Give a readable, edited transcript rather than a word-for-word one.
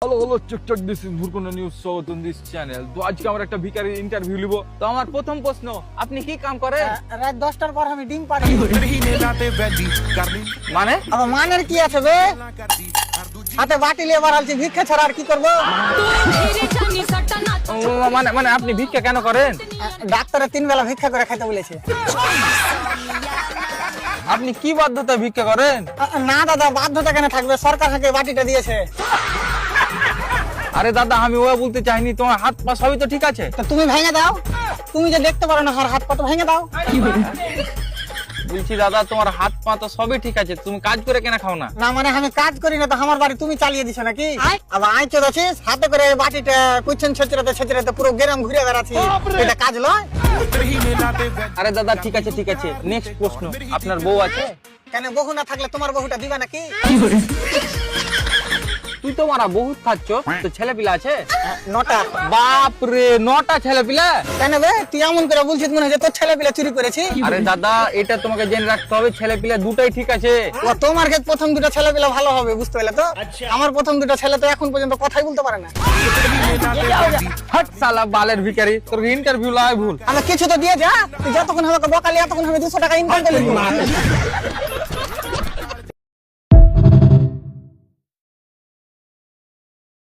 Hello hello চকচক this is Bhurkuna news south on this channel. তো আজকে আমরা একটা ভিখারির ইন্টারভিউ নিব। তো আমার প্রথম প্রশ্ন, আপনি কি কাম করেন? রাত 10টার পর আমি ডিম পাড়ি। মানে আবার মানের কি আছে বে? হাতে বাটি লিয়ে বাড়ালছি, ভিক্ষা ছাড়া আর কি করবো? মানে মানে আপনি ভিক্ষা কেন করেন? ডাক্তারে 3 বেলা ভিক্ষা করে খেতে বলেছে। আপনি কি বাধ্যতা ভিক্ষা করেন? না দাদা, বাধ্যতা কেন থাকবে, সরকার হাতে বাটিটা দিয়েছে। আরে দাদা, আমি ওয়া বলতে চাইনি, তোমার হাত পা সবই তো ঠিক আছে। তো তুমি ভেঙে দাও, তুমি যে দেখতে পারো না আর হাত পা, তো ভেঙে দাও। বলছি দাদা, তোমার হাত পা তো সবই ঠিক আছে, তুমি কাজ করে কেন খাও না? না মানে আমি কাজ করি না তো আমার বাড়ি তুমি চালিয়ে দিছো নাকি? আবার আইছো আছিস হাতে করে বাটিটা কুইছেন ছেচড়াতে পুরো গ্রাম ঘুরে বেড়াচ্ছি, এটা কাজ লয়? আরে দাদা ঠিক আছে ঠিক আছে, নেক্সট প্রশ্ন, আপনার বউ আছে? কেন বহু না থাকলে তোমার বহুটা দিবা নাকি? তুই তো মারা বহুত খাচ্ছ, তো ছেলে পিলা আছে? 9টা। বাপ রে, 9টা ছেলে পিলা? কেন বে তুই এমন করে বলছিস মনে হচ্ছে তোর ছেলে পিলা চুরি করেছি? আরে দাদা, এটা তোমাকে জেনে রাখতে হবে, ছেলে পিলা দুটাই ঠিক আছে। ও তোমার কাছে প্রথম দুটো ছেলে পিলা ভালো হবে, বুঝতে পারলে তো? আমার প্রথম দুটো ছেলে তো এখন পর্যন্ত কথাই বলতে পারে না। হট সালা বালের ভিখারি, তোর ইন্টারভিউ লাই ভুল। আমি কিছু তো দিয়ে যা, তুই যতক্ষণ আমাকে বকালি এতক্ষণ আমি 200 টাকা ইনকাম করে নিবো।